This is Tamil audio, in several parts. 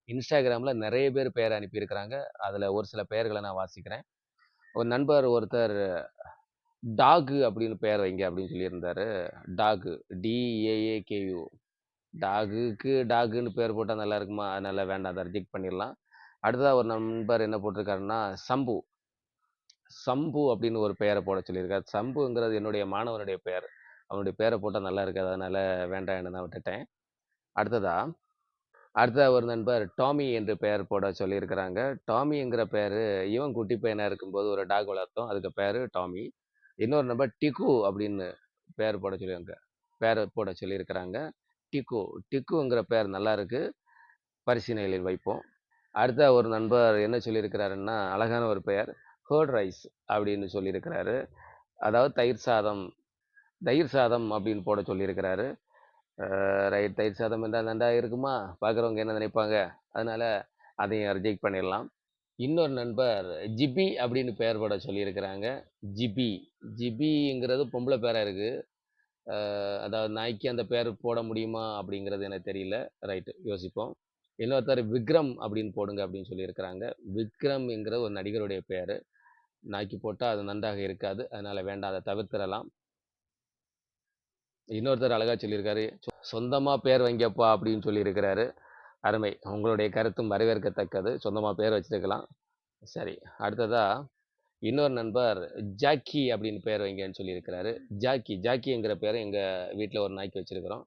Instagramல நெறைய பேர் பெயர் அனுப்பியிருக்கிறாங்க. அதுல ஒரு சில பெயர்கள நான் வாசிக்கிறேன். ஒரு நண்பர் ஒருத்தர் டாகு அப்படின்னு பெயர் வைங்க அப்படின்னு சொல்லியிருந்தாரு. Dog, DAAKU. டாகுக்கு டாகுன்னு பேர் போட்டா நல்லா இருக்குமா? அதனால வேண்டாம். அத ரிஜெக்ட் பண்ணிறலாம். அடுத்ததா ஒரு நண்பர் என்ன போட்டிருக்காருன்னா, சம்பு. சம்பு அப்படின்னு ஒரு பெயர போடச் சொல்லியிருக்கார். சம்புங்கிறது என்னுடைய மாணவனுடைய பெயர். அவனுடைய பேர போட்டா நல்லா இருக்காது. அதனால வேண்டான்னு நான் விட்டுட்டேன். அடுத்ததா அடுத்ததா ஒரு நண்பர் டாமி என்று பெயர் போடச் சொல்லியிருக்கிறாங்க. டாமிங்கிற பெயரு இவன் குட்டி பையனா இருக்கும்போது ஒரு டாக் வளர்த்தோம். அதுக்கு பேரு டாமி. இன்னொரு நம்பர் டிக்கு அப்படின்னு பெயர் போடச் சொல்லியிருக்காங்க. பேர போடச் சொல்லியிருக்கிறாங்க. டிக்கு. டிக்குங்கிற பெயர் நல்லா இருக்கு. பரிசீலனையில் வைப்போம். அடுத்த ஒரு நண்பர் என்ன சொல்லியிருக்கிறாருன்னா, அழகான ஒரு பெயர். கர்ட் ரைஸ் அப்படின்னு சொல்லியிருக்கிறாரு. அதாவது தயிர் சாதம். தயிர் சாதம் அப்படின்னு போடச் சொல்லியிருக்கிறாரு. ரைட், தயிர் சாதம் என்றால் நன்றா இருக்குமா? பார்க்குறவங்க என்ன நினைப்பாங்க? அதனால அதையும் ரிஜெக்ட் பண்ணிறலாம். இன்னொரு நண்பர் ஜிபி அப்படின்னு பெயர் போடச் சொல்லியிருக்கிறாங்க. ஜிபி. ஜிபிங்கிறது பொம்பள பேரா இருக்கு. அதாவது நாய்க்கு அந்த பேர் போட முடியுமா? அப்படிங்கிறது எனக்கு தெரியல. ரைட், யோசிப்போம். இன்னொருத்தர் விக்ரம் அப்படின்னு போடுங்க அப்படின்னு சொல்லியிருக்கிறாங்க. விக்ரம்ங்கிற ஒரு நடிகருடைய பெயரு. நாய்க்கு போட்டா அது நன்றாக இருக்காது. அதனால வேண்டாம். அத தவிர்த்திறலாம். இன்னொருத்தர் அழகா சொல்லியிருக்காரு. சொந்தமா பேர் வைங்கப்பா அப்படின்னு சொல்லியிருக்கிறாரு. அருமை. உங்களுடைய கருத்தும் வரவேற்கத்தக்கது. சொந்தமா பேர் வச்சிருக்கலாம். சரி. அடுத்ததா இன்னொரு நண்பர் ஜாக்கி அப்படின்னு பேர் வைங்கன்னு சொல்லியிருக்கிறாரு. ஜாக்கிங்கிற பேரை எங்க வீட்ல ஒரு நாய்க்கு வச்சிருக்கிறோம்.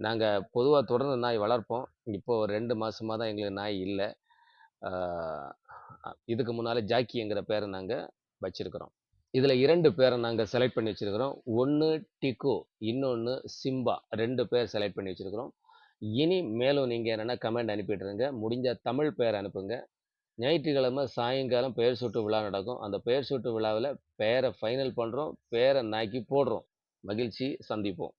நாங்க பொதுவா தொடர்ந்து நாய் வளர்ப்போம். இப்போ ஒரு 2 மாசமா தான் எங்களுக்கு நாய் இல்ல. ஆ இதுக்கு முன்னால ஜாக்கிங்கிற பேர நாங்க வச்சிருக்கிறோம். இதுல 2 பேர நாங்க செலக்ட் பண்ணி வச்சிருக்கிறோம். ஒண்ணு டிக்கு, இன்னொன்னு சிம்பா. 2 பேர் செலக்ட் பண்ணி வச்சிருக்கிறோம். இனி மேலும் நீங்க என்னன்னா கமெண்ட் அனுப்பிட்டுருங்க. முடிஞ்சா தமிழ் பெயர் அனுப்புங்க. ஞாயிற்றுக்கிழமை சாயங்காலம் பெயர் சூட்டு விழா நடக்கும். அந்த பெயர் சூட்டு விழாவுல பெயர ஃபைனல் பண்றோம். பேர நாய்க்கு போடுறோம். மகிழ்ச்சி, சந்திப்போம்.